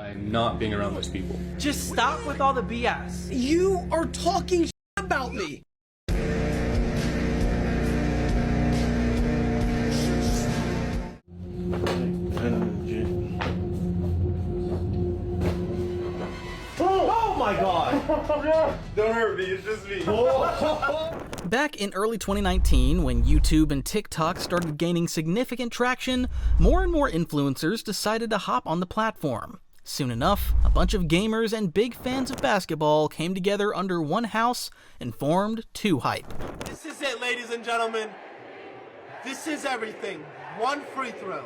I'm not being around those people. Just stop with all the BS. You are talking about me. Oh my god! Don't hurt me, it's just me. Back in early 2019, when YouTube and TikTok started gaining significant traction, more and more influencers decided to hop on the platform. Soon enough, a bunch of gamers and big fans of basketball came together under one house and formed 2Hype. This is it, ladies and gentlemen. This is everything. One free throw.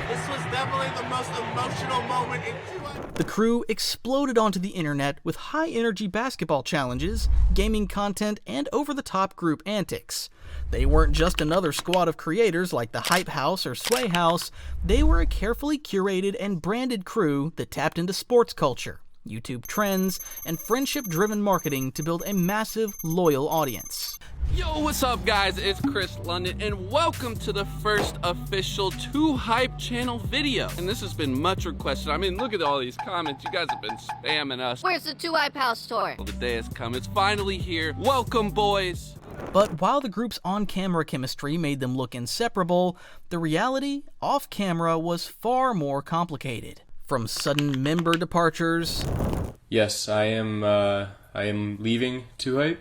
This was definitely the most emotional moment in 2Hype. The crew exploded onto the internet with high-energy basketball challenges, gaming content, and over-the-top group antics. They weren't just another squad of creators like the Hype House or Sway House, they were a carefully curated and branded crew that tapped into sports culture, YouTube trends, and friendship-driven marketing to build a massive, loyal audience. Yo, what's up guys? It's Chris London and welcome to the first official 2Hype channel video. And this has been much requested. I mean, look at all these comments. You guys have been spamming us. Where's the 2Hype house tour? Well, the day has come. It's finally here. Welcome, boys. But while the group's on-camera chemistry made them look inseparable, the reality off-camera was far more complicated. From sudden member departures... Yes, I am leaving 2Hype,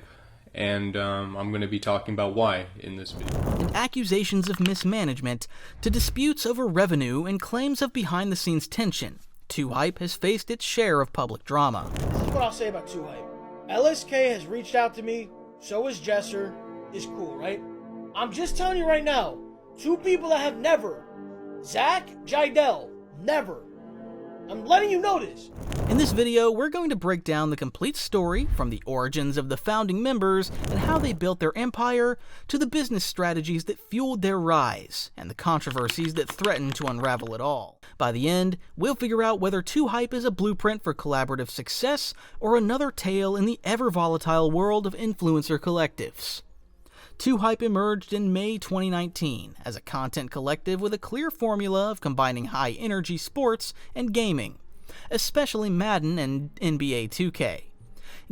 and I'm going to be talking about why in this video. and accusations of mismanagement to disputes over revenue and claims of behind-the-scenes tension, 2Hype has faced its share of public drama. This is what I'll say about 2Hype. LSK has reached out to me, so is Jesser. Is cool, right? I'm just telling you right now, two people that have never. Zach, Jidel, never. I'm letting you know this. In this video, we're going to break down the complete story from the origins of the founding members and how they built their empire to the business strategies that fueled their rise and the controversies that threatened to unravel it all. By the end, we'll figure out whether 2Hype is a blueprint for collaborative success or another tale in the ever-volatile world of influencer collectives. 2Hype emerged in May 2019 as a content collective with a clear formula of combining high-energy sports and gaming, especially Madden and NBA 2K.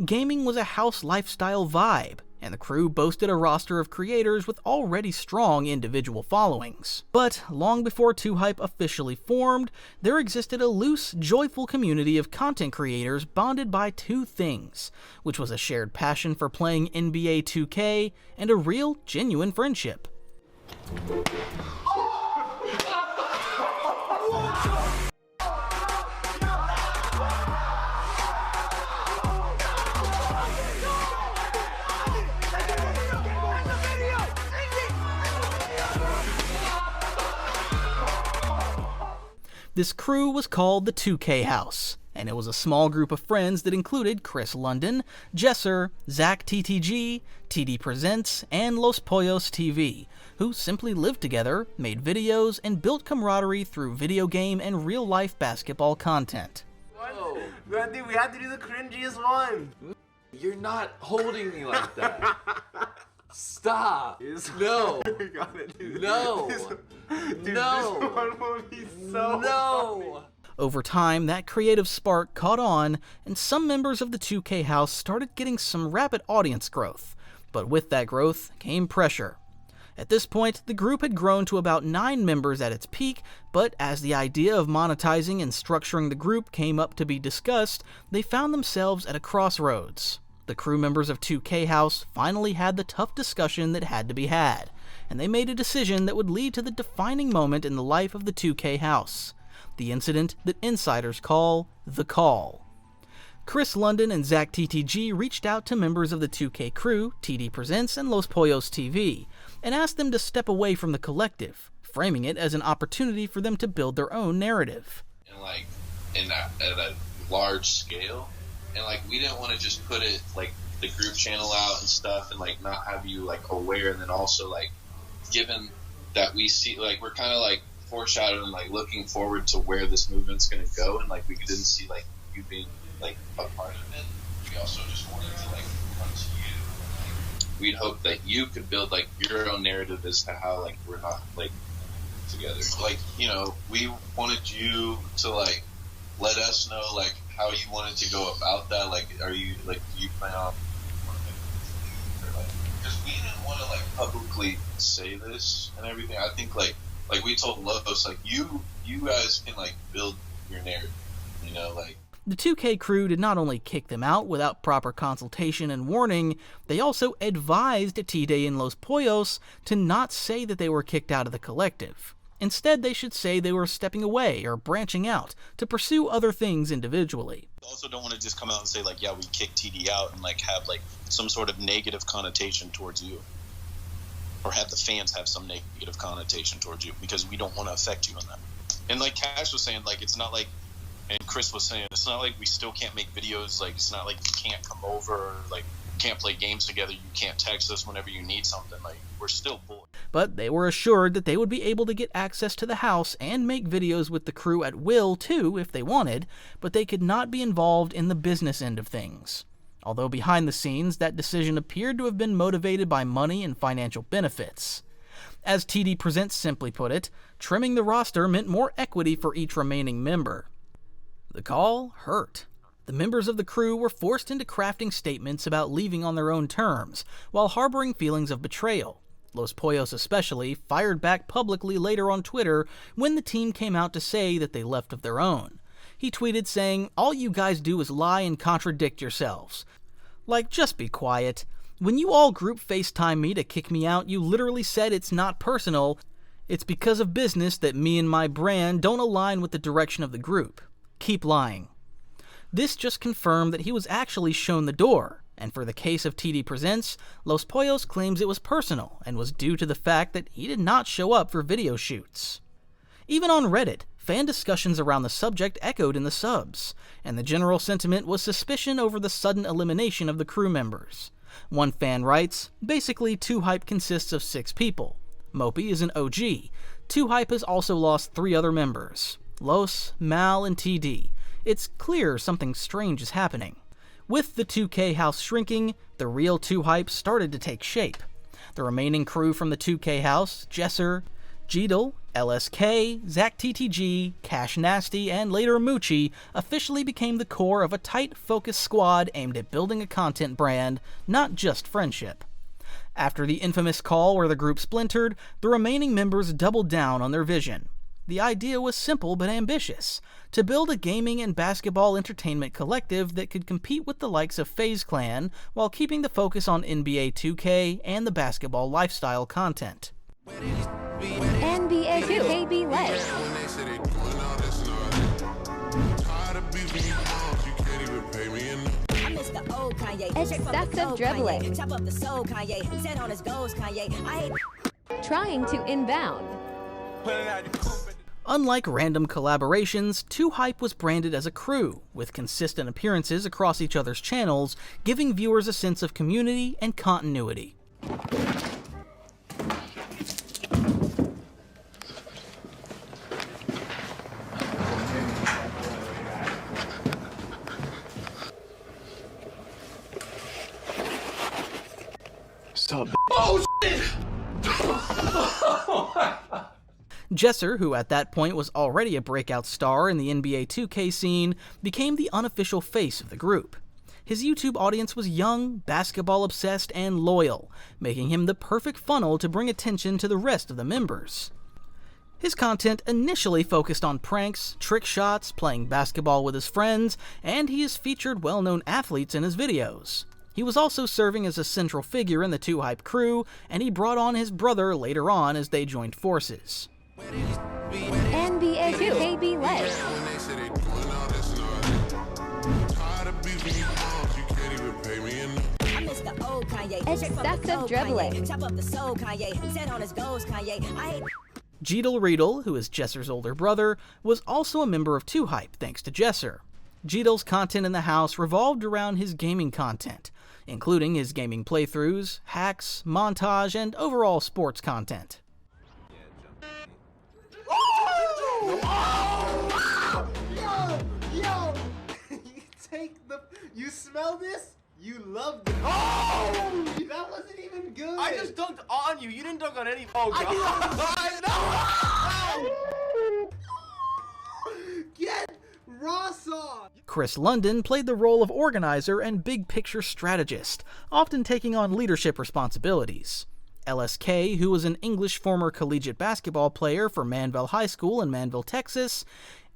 Gaming was a house lifestyle vibe, and the crew boasted a roster of creators with already strong individual followings. But long before 2Hype officially formed, there existed a loose, joyful community of content creators bonded by two things, which was a shared passion for playing NBA 2K and a real, genuine friendship. This crew was called the 2K House, and it was a small group of friends that included Chris London, Jesser, Zach TTG, TD Presents, and Los Pollos TV, who simply lived together, made videos, and built camaraderie through video game and real-life basketball content. Whoa. Dude, we had to do the cringiest one. You're not holding me like that. Stop. No. We gotta do No. Dude, No. this one will be so No. Over time, that creative spark caught on, and some members of the 2K House started getting some rapid audience growth. But with that growth came pressure. At this point, the group had grown to about 9 members at its peak, but as the idea of monetizing and structuring the group came up to be discussed, they found themselves at a crossroads. The crew members of 2K House finally had the tough discussion that had to be had, and they made a decision that would lead to the defining moment in the life of the 2K House. The incident that insiders call the Call. Chris London and Zach TTG reached out to members of the 2K crew, TD Presents and Los Pollos TV, and asked them to step away from the collective, framing it as an opportunity for them to build their own narrative. And at a large scale, and we didn't want to just put it the group channel out and stuff, and not have you aware, and then also given that we see, like, we're kind of like foreshadowing, like looking forward to where this movement's going to go, and like we didn't see like you being like a part of it. We also just wanted to like come to you. Like, we'd hope that you could build like your own narrative as to how like we're not like together. Like, you know, we wanted you to like let us know like how you wanted to go about that. Like, are you like, do you plan on? Because we didn't want to like publicly say this and everything. I think like we told Los, like you guys can like build your narrative, you know, like. The 2K crew did not only kick them out without proper consultation and warning, they also advised T-Day and Los Pollos to not say that they were kicked out of the collective. Instead, they should say they were stepping away or branching out to pursue other things individually. Also don't want to just come out and say like, yeah, we kicked TD out and like have like some sort of negative connotation towards you. Or have the fans have some negative connotation towards you, because we don't want to affect you in that. And like Cash was saying, like, it's not like, and Chris was saying, it's not like we still can't make videos, like, it's not like you can't come over, or, like, can't play games together, you can't text us whenever you need something, like, we're still boys. But they were assured that they would be able to get access to the house and make videos with the crew at will, too, if they wanted, but they could not be involved in the business end of things. Although behind the scenes, that decision appeared to have been motivated by money and financial benefits. As TD Presents simply put it, trimming the roster meant more equity for each remaining member. The call hurt. The members of the crew were forced into crafting statements about leaving on their own terms, while harboring feelings of betrayal. Los Pollos especially fired back publicly later on Twitter when the team came out to say that they left of their own. He tweeted saying, "All you guys do is lie and contradict yourselves. Like, just be quiet. When you all group FaceTime me to kick me out, you literally said it's not personal. It's because of business that me and my brand don't align with the direction of the group. Keep lying." This just confirmed that he was actually shown the door, and for the case of TD Presents, Los Pollos claims it was personal and was due to the fact that he did not show up for video shoots. Even on Reddit, fan discussions around the subject echoed in the subs, and the general sentiment was suspicion over the sudden elimination of the crew members. One fan writes, "Basically, 2Hype consists of 6 people. Mopey is an OG. 2Hype has also lost 3 other members. Los, Mal, and TD. It's clear something strange is happening." With the 2K house shrinking, the real 2Hype started to take shape. The remaining crew from the 2K house, Jesser, Jeedle, LSK, Zach TTG, Cash Nasty, and later Moochie, officially became the core of a tight, focused squad aimed at building a content brand, not just friendship. After the infamous call where the group splintered, the remaining members doubled down on their vision. The idea was simple but ambitious: to build a gaming and basketball entertainment collective that could compete with the likes of FaZe Clan while keeping the focus on NBA 2K and the basketball lifestyle content. NBA 2K be lit. Excessive dribbling. Trying to inbound. Unlike random collaborations, 2Hype was branded as a crew, with consistent appearances across each other's channels, giving viewers a sense of community and continuity. Stop. Oh, shit! Jesser, who at that point was already a breakout star in the NBA 2K scene, became the unofficial face of the group. His YouTube audience was young, basketball-obsessed, and loyal, making him the perfect funnel to bring attention to the rest of the members. His content initially focused on pranks, trick shots, playing basketball with his friends, and he has featured well-known athletes in his videos. He was also serving as a central figure in the 2Hype crew, and he brought on his brother later on as they joined forces. NBA 2K be lit. Excessive dribbling. Jeedle Reedle, who is Jesser's older brother, was also a member of 2Hype thanks to Jesser. Jeedle's content in the house revolved around his gaming content, including his gaming playthroughs, hacks, montage, and overall sports content. smell this? You love this. Oh! That wasn't even good. I just dunked on you. You didn't dunk on any. Oh, God. Get Ross on. Chris London played the role of organizer and big-picture strategist, often taking on leadership responsibilities. LSK, who was an English former collegiate basketball player for Manvel High School in Manvel, Texas,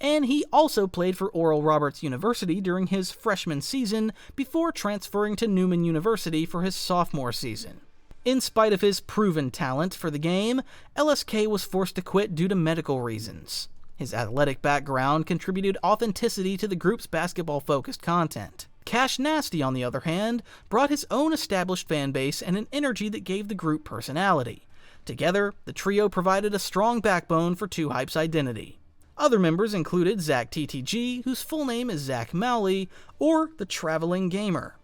and he also played for Oral Roberts University during his freshman season before transferring to Newman University for his sophomore season. In spite of his proven talent for the game, LSK was forced to quit due to medical reasons. His athletic background contributed authenticity to the group's basketball-focused content. Cash Nasty, on the other hand, brought his own established fanbase and an energy that gave the group personality. Together, the trio provided a strong backbone for 2Hype's identity. Other members included Zach TTG, whose full name is Zach Mowley, or the Traveling Gamer.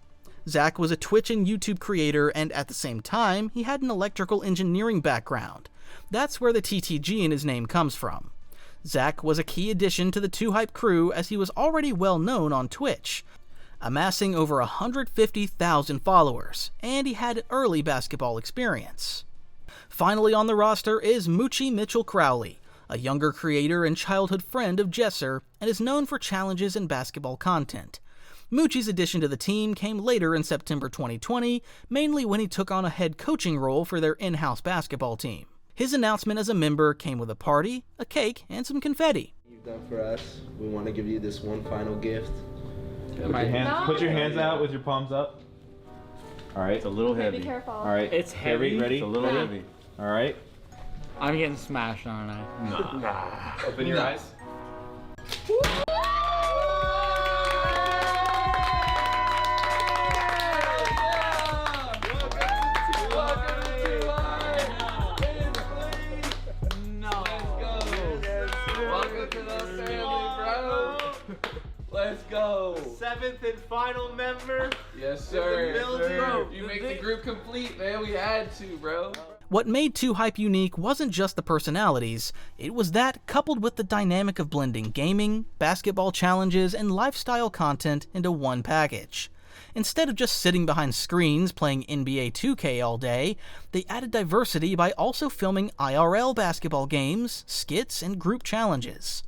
Zach was a Twitch and YouTube creator, and at the same time, he had an electrical engineering background. That's where the TTG in his name comes from. Zach was a key addition to the 2Hype crew as he was already well known on Twitch, amassing over 150,000 followers, and he had early basketball experience. Finally on the roster is Moochie Mitchell Crowley, a younger creator and childhood friend of Jesser, and is known for challenges and basketball content. Moochie's addition to the team came later in September 2020, mainly when he took on a head coaching role for their in-house basketball team. His announcement as a member came with a party, a cake, and some confetti. You've done for us. We want to give you this one final gift. Put your hands out with your palms up. All right. It's a little heavy. Be careful. All right. It's heavy. Ready? It's a little heavy. All right. I'm getting smashed, aren't I? Nah. Open your eyes. Let's go. 7th and final member. Yes, sir. Bro, you make the group complete, man. We had to, bro. What made 2Hype unique wasn't just the personalities, it was that coupled with the dynamic of blending gaming, basketball challenges, and lifestyle content into one package. Instead of just sitting behind screens playing NBA 2K all day, they added diversity by also filming IRL basketball games, skits, and group challenges.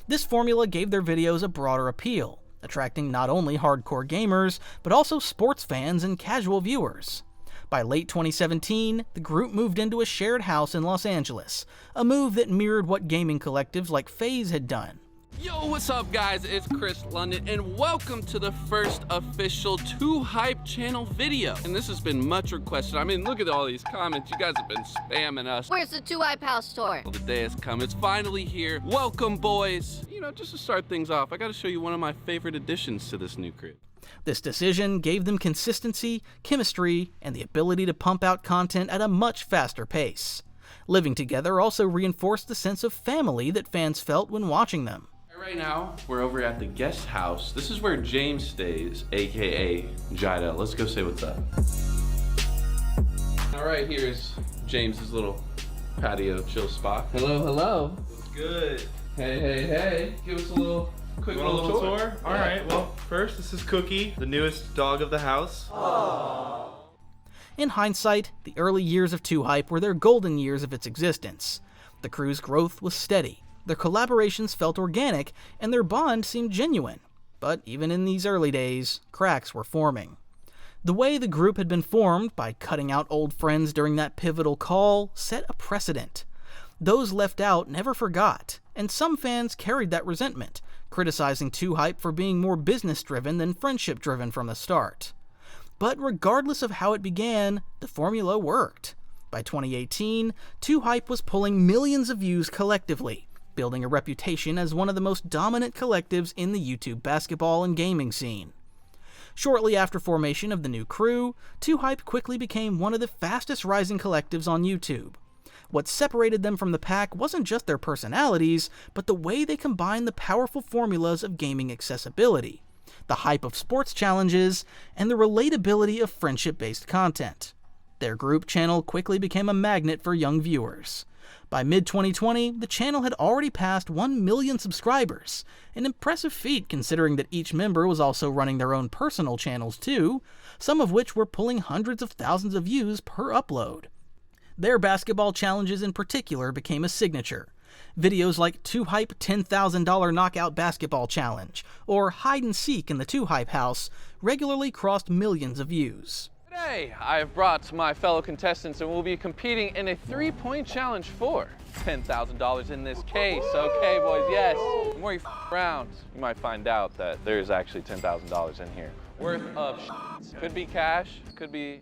This formula gave their videos a broader appeal, attracting not only hardcore gamers, but also sports fans and casual viewers. By late 2017, the group moved into a shared house in Los Angeles, a move that mirrored what gaming collectives like FaZe had done. Yo, what's up, guys? It's Chris London, and welcome to the first official 2Hype channel video. And this has been much requested. I mean, look at all these comments. You guys have been spamming us. Where's the 2Hype house tour? Well, the day has come. It's finally here. Welcome, boys. You know, just to start things off, I gotta show you one of my favorite additions to this new crib. This decision gave them consistency, chemistry, and the ability to pump out content at a much faster pace. Living together also reinforced the sense of family that fans felt when watching them. Right now, we're over at the guest house. This is where James stays, aka Jida. Let's go say what's up. All right, here's James's little patio chill spot. Hello, hello. What's good? Hey. Give us a little quick little tour. All right, well, first, this is Cookie, the newest dog of the house. Aww. In hindsight, the early years of 2Hype were their golden years of its existence. The crew's growth was steady. Their collaborations felt organic, and their bond seemed genuine. But even in these early days, cracks were forming. The way the group had been formed, by cutting out old friends during that pivotal call, set a precedent. Those left out never forgot, and some fans carried that resentment, criticizing 2Hype for being more business-driven than friendship-driven from the start. But regardless of how it began, the formula worked. By 2018, 2Hype was pulling millions of views collectively, building a reputation as one of the most dominant collectives in the YouTube basketball and gaming scene. Shortly after formation of the new crew, 2Hype quickly became one of the fastest rising collectives on YouTube. What separated them from the pack wasn't just their personalities, but the way they combined the powerful formulas of gaming accessibility, the hype of sports challenges, and the relatability of friendship-based content. Their group channel quickly became a magnet for young viewers. By mid-2020, the channel had already passed 1 million subscribers, an impressive feat considering that each member was also running their own personal channels too, some of which were pulling hundreds of thousands of views per upload. Their basketball challenges in particular became a signature. Videos like 2Hype $10,000 Knockout Basketball Challenge or Hide and Seek in the 2Hype House regularly crossed millions of views. Today, I've brought my fellow contestants and we'll be competing in a 3-point challenge for $10,000 in this case. Okay, boys, yes. The more you around, you might find out that there's actually $10,000 in here. Worth of could be cash, could be,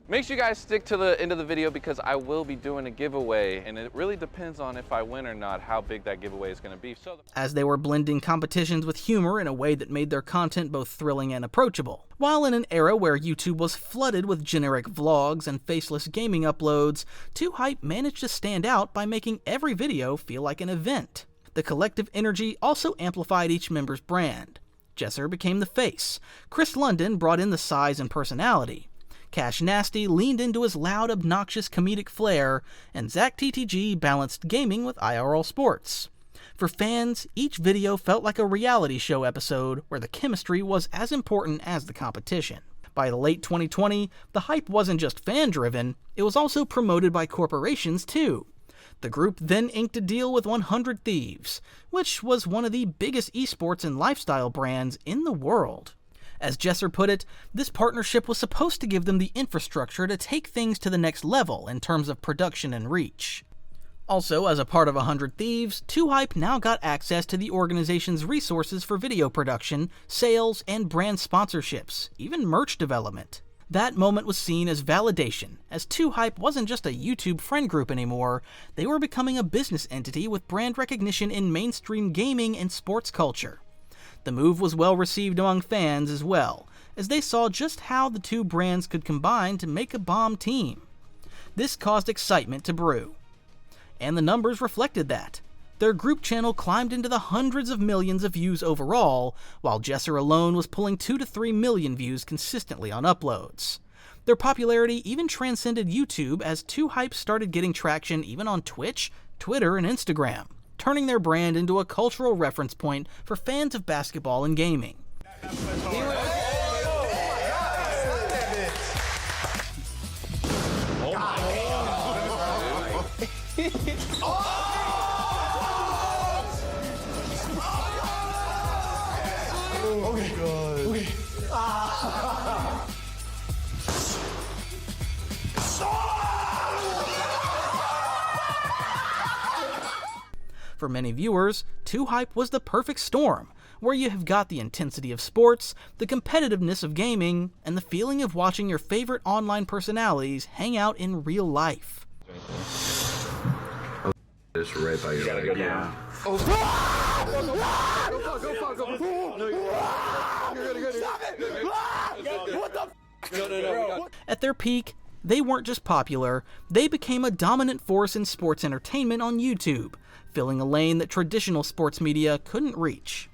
Make sure you guys stick to the end of the video because I will be doing a giveaway and it really depends on if I win or not, how big that giveaway is going to be. As they were blending competitions with humor in a way that made their content both thrilling and approachable. While in an era where YouTube was flooded with generic vlogs and faceless gaming uploads, 2Hype managed to stand out by making every video feel like an event. The collective energy also amplified each member's brand. Jesser became the face, Chris London brought in the size and personality, Cash Nasty leaned into his loud, obnoxious comedic flair, and Zach TTG balanced gaming with IRL sports. For fans, each video felt like a reality show episode where the chemistry was as important as the competition. By the late 2020, the hype wasn't just fan-driven, it was also promoted by corporations too. The group then inked a deal with 100 Thieves, which was one of the biggest esports and lifestyle brands in the world. As Jesser put it, this partnership was supposed to give them the infrastructure to take things to the next level in terms of production and reach. Also, as a part of 100 Thieves, 2Hype now got access to the organization's resources for video production, sales, and brand sponsorships, even merch development. That moment was seen as validation, as 2Hype wasn't just a YouTube friend group anymore, they were becoming a business entity with brand recognition in mainstream gaming and sports culture. The move was well received among fans as well, as they saw just how the two brands could combine to make a bomb team. This caused excitement to brew. And the numbers reflected that. Their group channel climbed into the hundreds of millions of views overall, while Jesser alone was pulling 2 to 3 million views consistently on uploads. Their popularity even transcended YouTube as 2Hype started getting traction even on Twitch, Twitter, and Instagram, turning their brand into a cultural reference point for fans of basketball and gaming. For many viewers, 2Hype was the perfect storm, where you have got the intensity of sports, the competitiveness of gaming, and the feeling of watching your favorite online personalities hang out in real life. Just right by your leg. Yeah. At their peak, they weren't just popular, they became a dominant force in sports entertainment on YouTube, filling a lane that traditional sports media couldn't reach.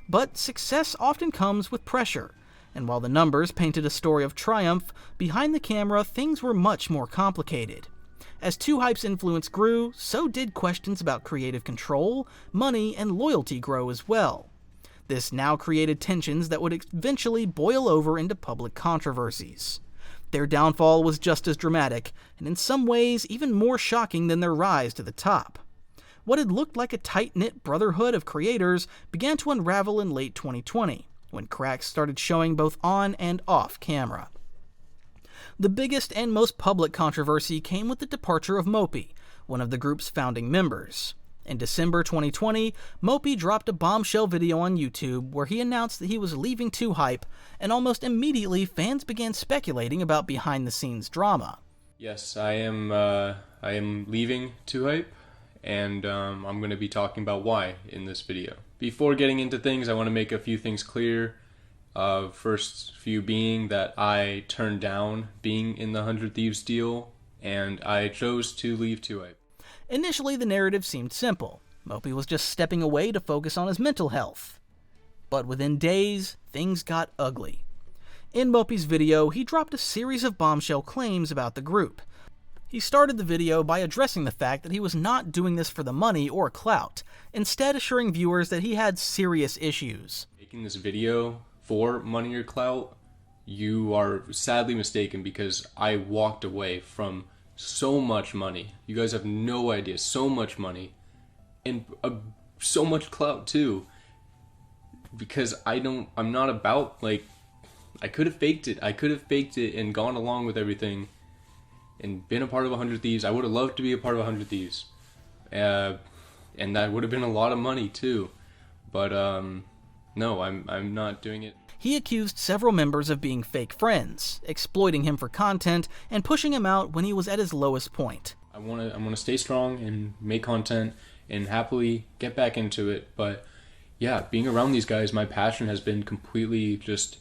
But success often comes with pressure, and while the numbers painted a story of triumph, behind the camera things were much more complicated. As 2Hype's influence grew, so did questions about creative control, money, and loyalty grow as well. This now created tensions that would eventually boil over into public controversies. Their downfall was just as dramatic, and in some ways even more shocking than their rise to the top. What had looked like a tight-knit brotherhood of creators began to unravel in late 2020, when cracks started showing both on and off camera. The biggest and most public controversy came with the departure of Mopey, one of the group's founding members. In December 2020, Mopey dropped a bombshell video on YouTube where he announced that he was leaving 2Hype, and almost immediately fans began speculating about behind-the-scenes drama. Yes, I am leaving 2Hype, and I'm going to be talking about why in this video. Before getting into things, I want to make a few things clear. First few being that I turned down being in the 100 Thieves deal, and I chose to leave 2Hype. Initially, the narrative seemed simple. Mopey was just stepping away to focus on his mental health. But within days, things got ugly. In Mopey's video, he dropped a series of bombshell claims about the group. He started the video by addressing the fact that he was not doing this for the money or clout, instead assuring viewers that he had serious issues. Making this video for money or clout, you are sadly mistaken, because I walked away from so much money. You guys have no idea, so much money, and so much clout too, because I'm not about, like, I could have faked it. And gone along with everything and been a part of 100 Thieves. I would have loved to be a part of 100 Thieves. And that would have been a lot of money too. But no, I'm not doing it. He accused several members of being fake friends, exploiting him for content, and pushing him out when he was at his lowest point. I want to stay strong and make content and happily get back into it. But yeah, being around these guys, my passion has been completely just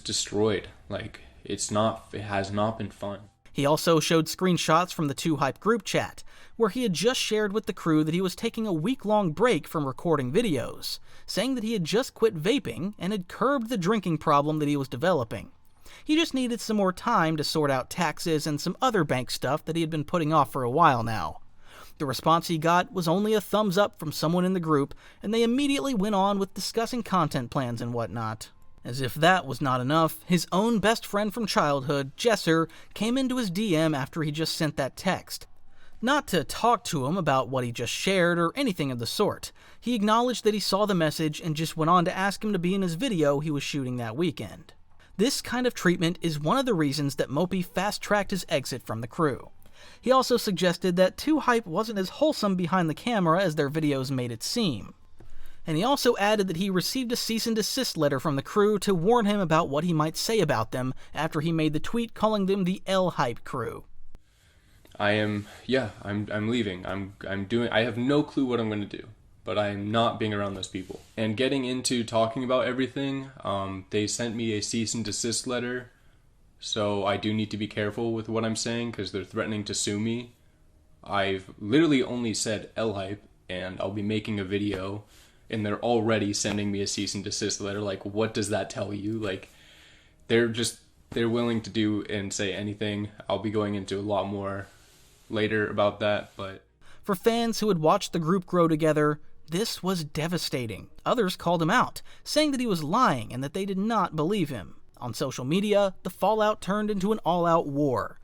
destroyed. Like, it has not been fun. He also showed screenshots from the 2Hype group chat, where he had just shared with the crew that he was taking a week-long break from recording videos, saying that he had just quit vaping and had curbed the drinking problem that he was developing. He just needed some more time to sort out taxes and some other bank stuff that he had been putting off for a while now. The response he got was only a thumbs up from someone in the group, and they immediately went on with discussing content plans and whatnot. As if that was not enough, his own best friend from childhood, Jesser, came into his DM after he just sent that text. Not to talk to him about what he just shared or anything of the sort. He acknowledged that he saw the message and just went on to ask him to be in his video he was shooting that weekend. This kind of treatment is one of the reasons that Mopey fast-tracked his exit from the crew. He also suggested that 2Hype wasn't as wholesome behind the camera as their videos made it seem. And he also added that he received a cease and desist letter from the crew to warn him about what he might say about them after he made the tweet calling them the L-Hype crew. I'm leaving. I have no clue what I'm going to do, but I am not being around those people. And getting into talking about everything, they sent me a cease and desist letter, so I do need to be careful with what I'm saying because they're threatening to sue me. I've literally only said L-Hype, and I'll be making a video, and they're already sending me a cease and desist letter. Like, what does that tell you? Like, they're willing to do and say anything. I'll be going into a lot more later about that, but... For fans who had watched the group grow together, this was devastating. Others called him out, saying that he was lying and that they did not believe him. On social media, the fallout turned into an all-out war.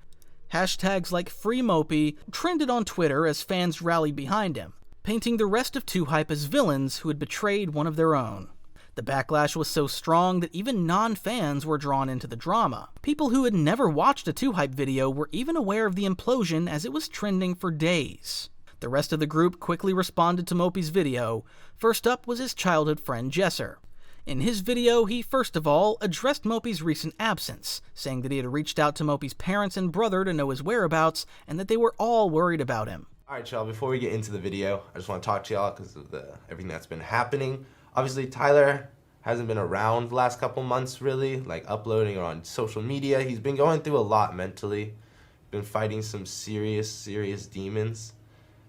Hashtags like FreeMopey trended on Twitter as fans rallied behind him, painting the rest of 2Hype as villains who had betrayed one of their own. The backlash was so strong that even non-fans were drawn into the drama. People who had never watched a 2Hype video were even aware of the implosion as it was trending for days. The rest of the group quickly responded to Mopey's video. First up was his childhood friend Jesser. In his video, he first of all addressed Mopey's recent absence, saying that he had reached out to Mopey's parents and brother to know his whereabouts and that they were all worried about him. Alright y'all, before we get into the video, I just want to talk to y'all because of everything that's been happening. Obviously, Tyler hasn't been around the last couple months, really, like uploading or on social media. He's been going through a lot mentally. Been fighting some serious demons.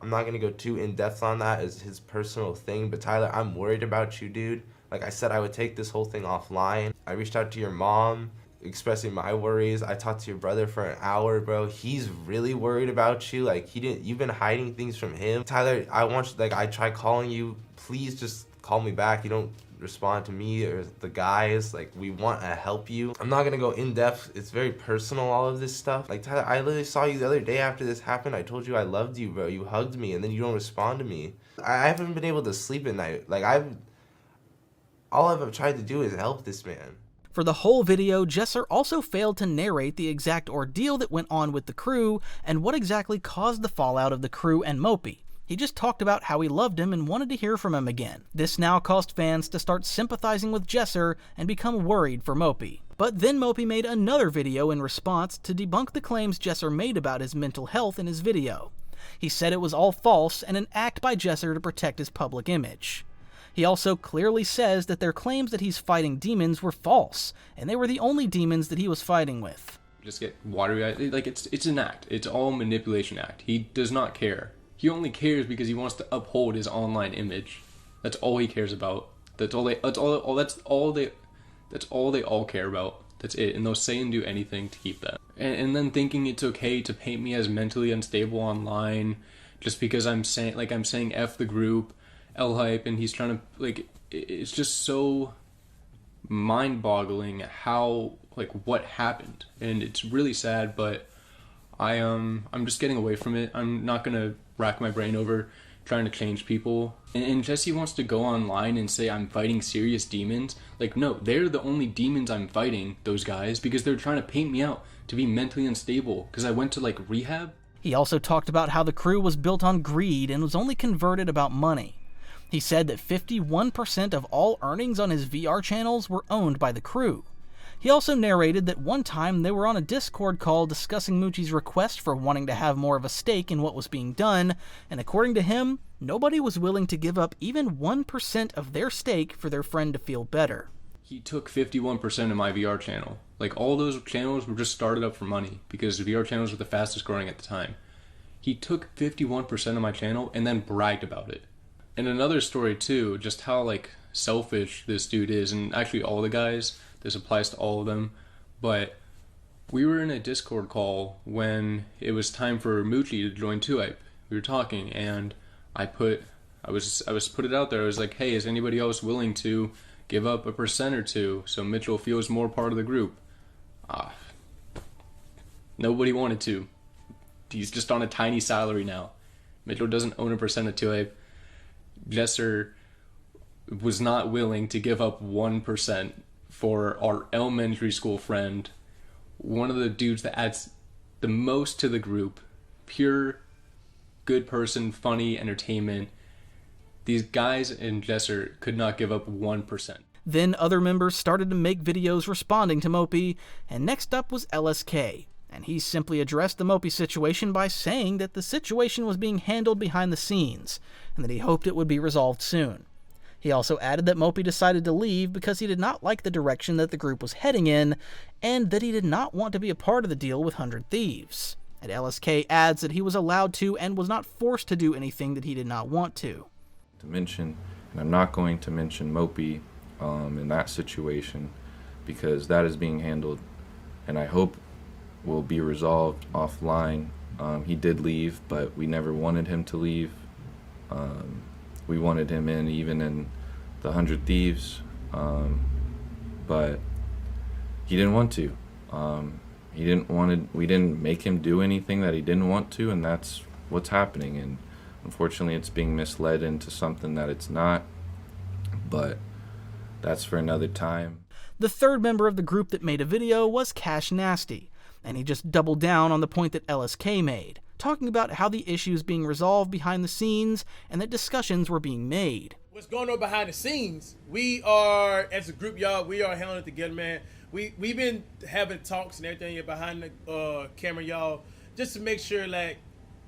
I'm not going to go too in-depth on that as his personal thing, but Tyler, I'm worried about you, dude. Like I said, I would take this whole thing offline. I reached out to your mom, expressing my worries. I talked to your brother for an hour, bro. He's really worried about you. Like, you've been hiding things from him. Tyler, I tried calling you. Please just call me back. You don't respond to me or the guys. Like, we want to help you. I'm not gonna go in depth. It's very personal, all of this stuff. Like, Tyler, I literally saw you the other day after this happened. I told you I loved you, bro. You hugged me and then you don't respond to me. I haven't been able to sleep at night. Like, all I've tried to do is help this man. For the whole video, Jesser also failed to narrate the exact ordeal that went on with the crew and what exactly caused the fallout of the crew and Mopey. He just talked about how he loved him and wanted to hear from him again. This now caused fans to start sympathizing with Jesser and become worried for Mopey. But then Mopey made another video in response to debunk the claims Jesser made about his mental health in his video. He said it was all false and an act by Jesser to protect his public image. He also clearly says that their claims that he's fighting demons were false, and they were the only demons that he was fighting with. Just get watery, like it's an act. It's all a manipulation act. He does not care. He only cares because he wants to uphold his online image. That's all he cares about. That's all they all care about. That's it. And they'll say and do anything to keep that. And then thinking it's okay to paint me as mentally unstable online just because I'm saying F the group, L-Hype, and he's trying to, like, it's just so mind-boggling how, like, what happened. And it's really sad, but I'm just getting away from it. I'm not gonna rack my brain over trying to change people. And Jesse wants to go online and say I'm fighting serious demons. Like, no, they're the only demons I'm fighting, those guys, because they're trying to paint me out to be mentally unstable because I went to, like, rehab. He also talked about how the crew was built on greed and was only converted about money. He said that 51% of all earnings on his VR channels were owned by the crew. He also narrated that one time they were on a Discord call discussing Moochie's request for wanting to have more of a stake in what was being done, and according to him, nobody was willing to give up even 1% of their stake for their friend to feel better. He took 51% of my VR channel. Like, all those channels were just started up for money because VR channels were the fastest growing at the time. He took 51% of my channel and then bragged about it. And another story too, just how, like, selfish this dude is, and actually all the guys, this applies to all of them, but we were in a Discord call when it was time for Moochie to join 2Hype. We were talking, and I was put it out there. I was like, hey, is anybody else willing to give up a % or two so Mitchell feels more part of the group? Nobody wanted to. He's just on a tiny salary now. Mitchell doesn't own a % of 2Hype. Jesser was not willing to give up 1% for our elementary school friend, one of the dudes that adds the most to the group, pure good person, funny entertainment. These guys in Jesser could not give up 1%. Then other members started to make videos responding to Mopey, and next up was LSK. And he simply addressed the Mopey situation by saying that the situation was being handled behind the scenes, and that he hoped it would be resolved soon. He also added that Mopey decided to leave because he did not like the direction that the group was heading in, and that he did not want to be a part of the deal with 100 Thieves. And LSK adds that he was allowed to and was not forced to do anything that he did not want to. To mention, and I'm not going to mention Mopey in that situation because that is being handled, and I hope will be resolved offline. He did leave, but we never wanted him to leave. We wanted him in, even in the 100 Thieves, but he didn't want to. We didn't make him do anything that he didn't want to, and that's what's happening. And unfortunately, it's being misled into something that it's not, but that's for another time. The third member of the group that made a video was Cash Nasty, and he just doubled down on the point that LSK made, talking about how the issue is being resolved behind the scenes and that discussions were being made. What's going on behind the scenes, we are, as a group, y'all, we are handling it together, man. We've been having talks and everything behind the camera, y'all, just to make sure, like,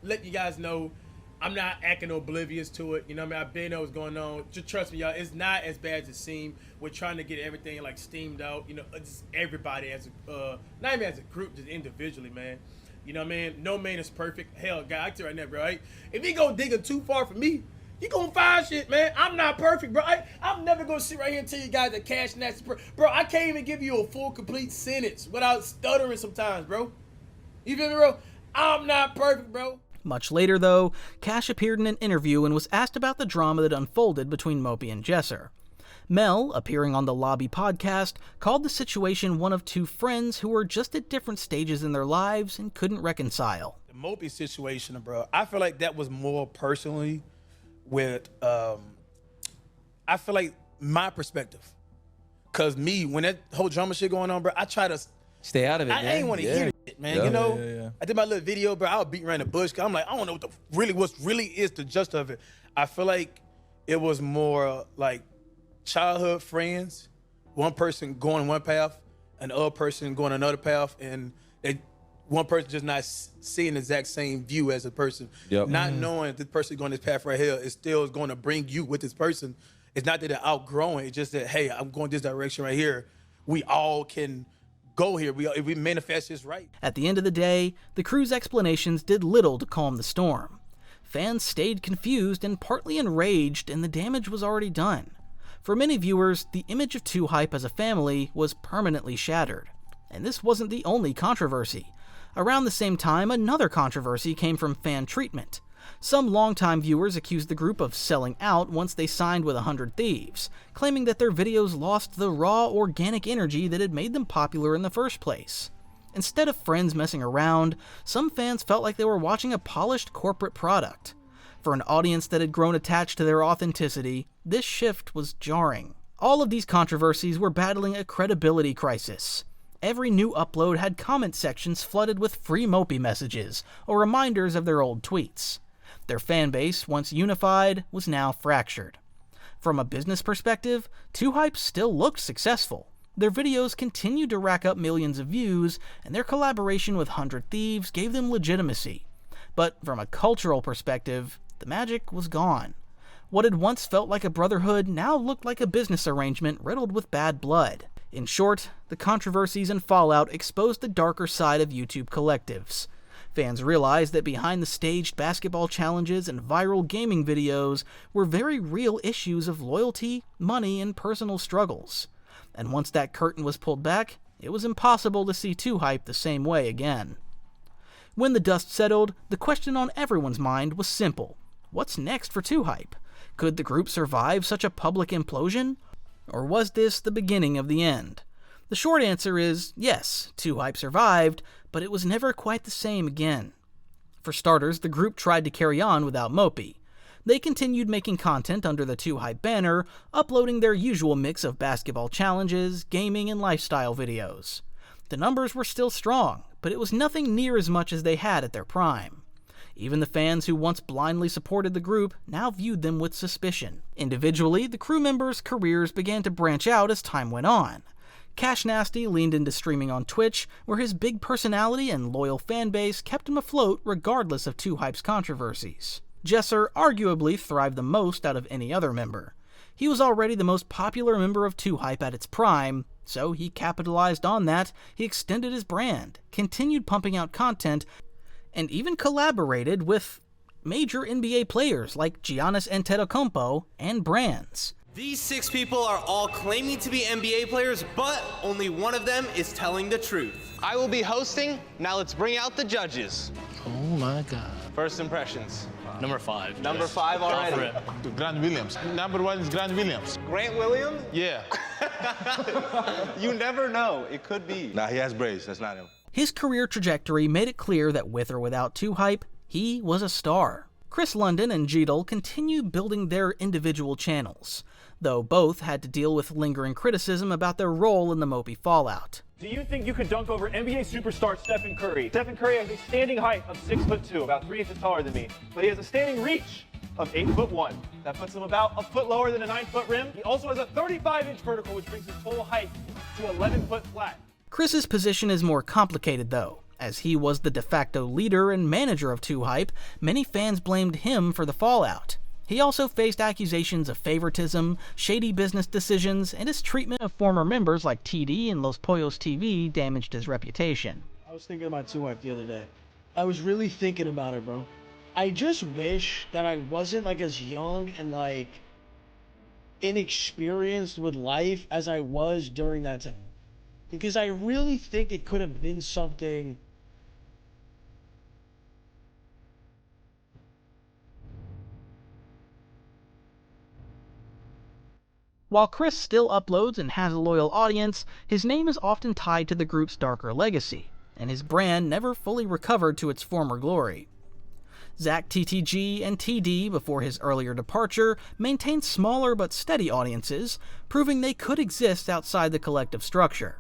let you guys know I'm not acting oblivious to it. You know what I mean? I've been know what's going on. Just trust me, y'all. It's not as bad as it seems. We're trying to get everything, like, steamed out. You know, just everybody as a, not even as a group, just individually, man. You know what I mean? No man is perfect. Hell, God, I tell you right now, bro, right? If he go digging too far for me, you gonna find shit, man. I'm not perfect, bro. I'm never gonna sit right here and tell you guys that Cash Nasty, bro, I can't even give you a full, complete sentence without stuttering sometimes, bro. You feel me, bro? I'm not perfect, bro. Much later, though, Cash appeared in an interview and was asked about the drama that unfolded between Mopey and Jesser. Mel, appearing on the Lobby podcast, called the situation one of two friends who were just at different stages in their lives and couldn't reconcile. The Mopey situation, bro, I feel like that was more personally with, I feel like my perspective. Because me, when that whole drama shit going on, bro, I try to stay out of it, I ain't want to hear it, man. You know, I did my little video, bro. I was beating around the bush. I'm like, I don't know what really is the gist of it. I feel like it was more like childhood friends, one person going one path, and the other person going another path, and one person just not seeing the exact same view as a person. Not knowing this person going this path right here is still going to bring you with this person. It's not that they're outgrowing. It's just that, hey, I'm going this direction right here. We all can go here. If we manifest this right. At the end of the day, the crew's explanations did little to calm the storm. Fans stayed confused and partly enraged, and the damage was already done. For many viewers, the image of 2Hype as a family was permanently shattered. And this wasn't the only controversy. Around the same time, another controversy came from fan treatment. Some longtime viewers accused the group of selling out once they signed with 100 Thieves, claiming that their videos lost the raw, organic energy that had made them popular in the first place. Instead of friends messing around, some fans felt like they were watching a polished corporate product. For an audience that had grown attached to their authenticity, this shift was jarring. All of these controversies were battling a credibility crisis. Every new upload had comment sections flooded with free Mopey messages or reminders of their old tweets. Their fanbase, once unified, was now fractured. From a business perspective, 2Hype still looked successful. Their videos continued to rack up millions of views, and their collaboration with 100 Thieves gave them legitimacy. But from a cultural perspective, the magic was gone. What had once felt like a brotherhood now looked like a business arrangement riddled with bad blood. In short, the controversies and fallout exposed the darker side of YouTube collectives. Fans realized that behind the staged basketball challenges and viral gaming videos were very real issues of loyalty, money, and personal struggles. And once that curtain was pulled back, it was impossible to see 2Hype the same way again. When the dust settled, the question on everyone's mind was simple. What's next for 2Hype? Could the group survive such a public implosion? Or was this the beginning of the end? The short answer is yes, 2Hype survived, but it was never quite the same again. For starters, the group tried to carry on without Mopey. They continued making content under the 2Hype banner, uploading their usual mix of basketball challenges, gaming, and lifestyle videos. The numbers were still strong, but it was nothing near as much as they had at their prime. Even the fans who once blindly supported the group now viewed them with suspicion. Individually, the crew members' careers began to branch out as time went on. Cash Nasty leaned into streaming on Twitch, where his big personality and loyal fanbase kept him afloat regardless of 2Hype's controversies. Jesser arguably thrived the most out of any other member. He was already the most popular member of 2Hype at its prime, so he capitalized on that. He extended his brand, continued pumping out content, and even collaborated with major NBA players like Giannis Antetokounmpo and brands. These 6 people are all claiming to be NBA players, but only one of them is telling the truth. I will be hosting. Now let's bring out the judges. Oh my God. First impressions. Number 5. Number 5 already. Grant Williams. Number 1 is Grant Williams. Grant Williams? Yeah. You never know. It could be. Nah, he has braids. That's not him. His career trajectory made it clear that with or without 2Hype, he was a star. Chris London and Jeetle continued building their individual channels, though both had to deal with lingering criticism about their role in the Mopey fallout. Do you think you could dunk over NBA superstar Stephen Curry? Stephen Curry has a standing height of 6'2", about 3 inches taller than me, but he has a standing reach of 8'1". That puts him about a foot lower than a 9-foot rim. He also has a 35-inch vertical, which brings his total height to 11 foot flat. Chris's position is more complicated though. As he was the de facto leader and manager of 2Hype, many fans blamed him for the fallout. He also faced accusations of favoritism, shady business decisions, and his treatment of former members like TD and Los Pollos TV damaged his reputation. I was thinking about 2Hype the other day. I was really thinking about it, bro. I just wish that I wasn't like as young and like inexperienced with life as I was during that time. Because I really think it could have been something While Chris still uploads and has a loyal audience, his name is often tied to the group's darker legacy, and his brand never fully recovered to its former glory. Zach TTG and TD, before his earlier departure, maintained smaller but steady audiences, proving they could exist outside the collective structure.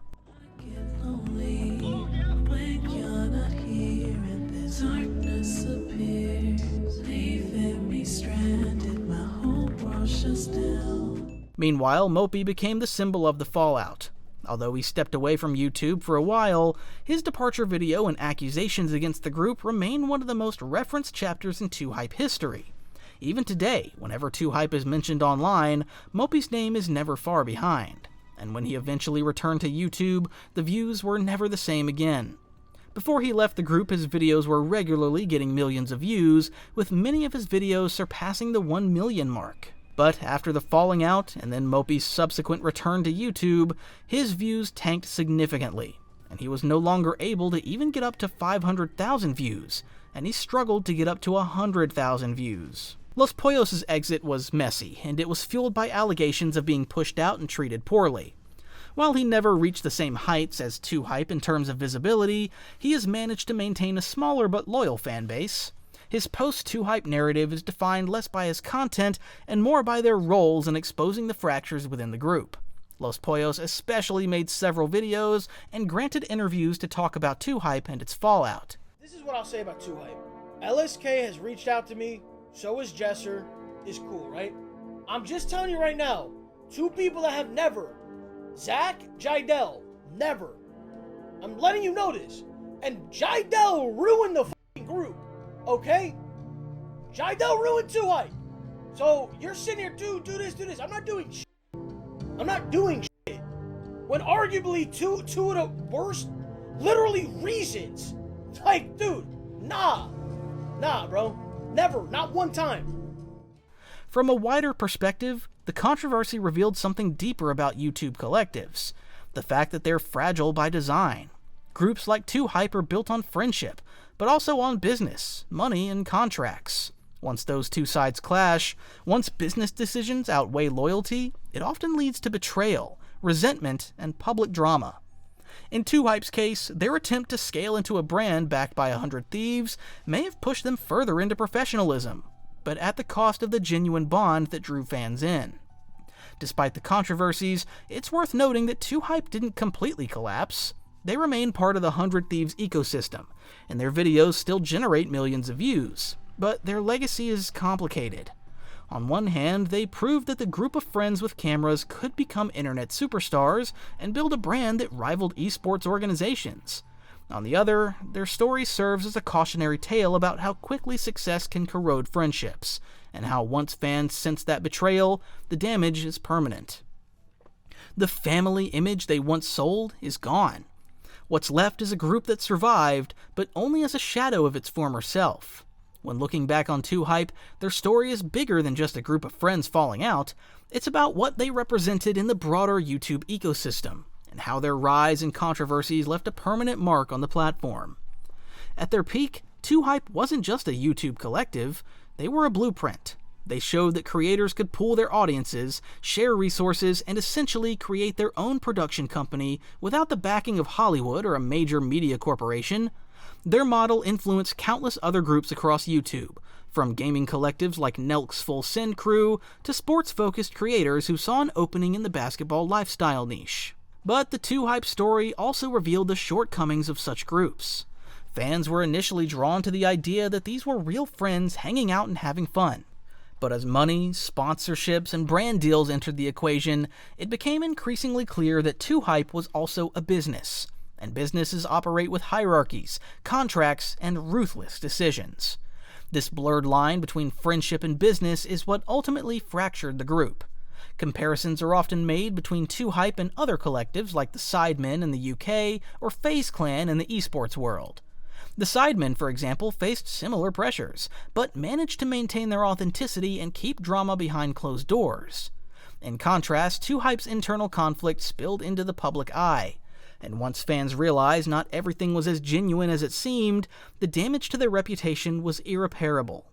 Meanwhile, Mopey became the symbol of the fallout. Although he stepped away from YouTube for a while, his departure video and accusations against the group remain one of the most referenced chapters in 2Hype history. Even today, whenever 2Hype is mentioned online, Mopey's name is never far behind. And when he eventually returned to YouTube, the views were never the same again. Before he left the group, his videos were regularly getting millions of views, with many of his videos surpassing the 1 million mark. But after the falling out, and then Mopey's subsequent return to YouTube, his views tanked significantly. and he was no longer able to even get up to 500,000 views, and he struggled to get up to 100,000 views. Los Pollos' exit was messy, and it was fueled by allegations of being pushed out and treated poorly. While he never reached the same heights as 2Hype in terms of visibility, he has managed to maintain a smaller but loyal fan base. His post-2Hype narrative is defined less by his content and more by their roles in exposing the fractures within the group. Los Pollos especially made several videos and granted interviews to talk about 2Hype and its fallout. This is what I'll say about 2Hype. LSK has reached out to me, so is Jesser. Is cool, right? I'm just telling you right now, two people that have never, Zach, Jidel, never. I'm letting you know this. And Jidel ruined the fucking group, okay? Jidel ruined 2Hype. So you're sitting here, do this. I'm not doing shit. I'm not doing shit. When arguably two of the worst, literally reasons. Like, dude, nah, bro. Never, not one time. From a wider perspective, the controversy revealed something deeper about YouTube collectives. The fact that they're fragile by design. Groups like 2Hype are built on friendship, but also on business, money, and contracts. Once those two sides clash, once business decisions outweigh loyalty, it often leads to betrayal, resentment, and public drama. In 2Hype's case, their attempt to scale into a brand backed by 100 Thieves may have pushed them further into professionalism, but at the cost of the genuine bond that drew fans in. Despite the controversies, it's worth noting that 2Hype didn't completely collapse. They remain part of the 100 Thieves ecosystem, and their videos still generate millions of views. But their legacy is complicated. On one hand, they proved that the group of friends with cameras could become internet superstars and build a brand that rivaled esports organizations. On the other, their story serves as a cautionary tale about how quickly success can corrode friendships, and how once fans sense that betrayal, the damage is permanent. The family image they once sold is gone. What's left is a group that survived, but only as a shadow of its former self. When looking back on 2Hype, their story is bigger than just a group of friends falling out. It's about what they represented in the broader YouTube ecosystem, and how their rise and controversies left a permanent mark on the platform. At their peak, 2Hype wasn't just a YouTube collective, they were a blueprint. They showed that creators could pool their audiences, share resources, and essentially create their own production company without the backing of Hollywood or a major media corporation. Their model influenced countless other groups across YouTube, from gaming collectives like Nelk's Full Send Crew to sports-focused creators who saw an opening in the basketball lifestyle niche. But the 2Hype story also revealed the shortcomings of such groups. Fans were initially drawn to the idea that these were real friends hanging out and having fun. But as money, sponsorships, and brand deals entered the equation, it became increasingly clear that 2Hype was also a business. And businesses operate with hierarchies, contracts, and ruthless decisions. This blurred line between friendship and business is what ultimately fractured the group. Comparisons are often made between 2Hype and other collectives like the Sidemen in the UK or FaZe Clan in the esports world. The Sidemen, for example, faced similar pressures, but managed to maintain their authenticity and keep drama behind closed doors. In contrast, 2Hype's internal conflict spilled into the public eye. And once fans realized not everything was as genuine as it seemed, the damage to their reputation was irreparable.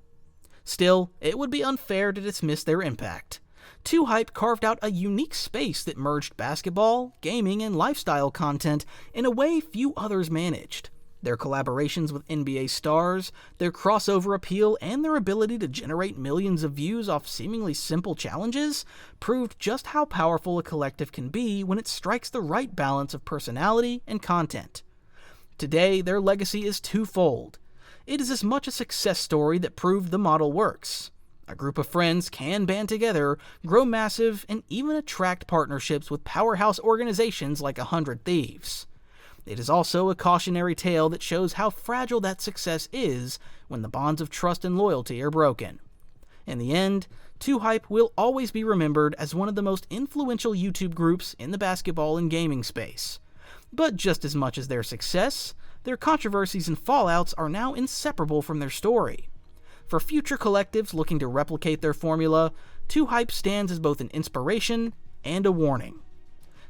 Still, it would be unfair to dismiss their impact. 2Hype carved out a unique space that merged basketball, gaming, and lifestyle content in a way few others managed. Their collaborations with NBA stars, their crossover appeal, and their ability to generate millions of views off seemingly simple challenges proved just how powerful a collective can be when it strikes the right balance of personality and content. Today, their legacy is twofold. It is as much a success story that proved the model works. A group of friends can band together, grow massive, and even attract partnerships with powerhouse organizations like 100 Thieves. It is also a cautionary tale that shows how fragile that success is when the bonds of trust and loyalty are broken. In the end, 2Hype will always be remembered as one of the most influential YouTube groups in the basketball and gaming space. But just as much as their success, their controversies and fallouts are now inseparable from their story. For future collectives looking to replicate their formula, 2Hype stands as both an inspiration and a warning.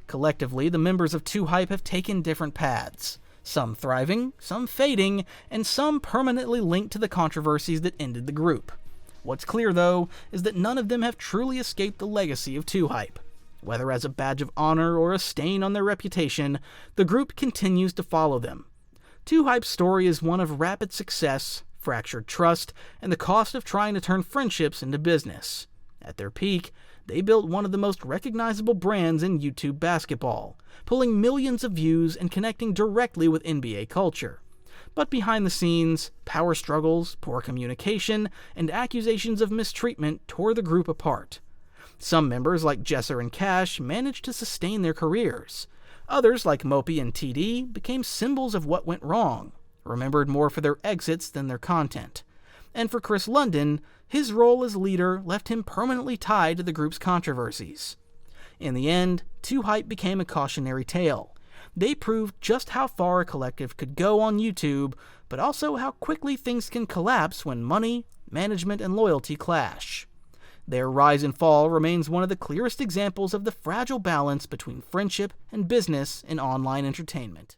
Collectively, the members of 2Hype have taken different paths, some thriving, some fading, and some permanently linked to the controversies that ended the group. What's clear, though, is that none of them have truly escaped the legacy of 2Hype. Whether as a badge of honor or a stain on their reputation, the group continues to follow them. 2Hype's story is one of rapid success, fractured trust, and the cost of trying to turn friendships into business. At their peak, they built one of the most recognizable brands in YouTube basketball, pulling millions of views and connecting directly with NBA culture. But behind the scenes, power struggles, poor communication, and accusations of mistreatment tore the group apart. Some members like Jesser and Cash managed to sustain their careers. Others like Mopey and TD became symbols of what went wrong, remembered more for their exits than their content. And for Chris London, his role as leader left him permanently tied to the group's controversies. In the end, 2Hype became a cautionary tale. They proved just how far a collective could go on YouTube, but also how quickly things can collapse when money, management, and loyalty clash. Their rise and fall remains one of the clearest examples of the fragile balance between friendship and business in online entertainment.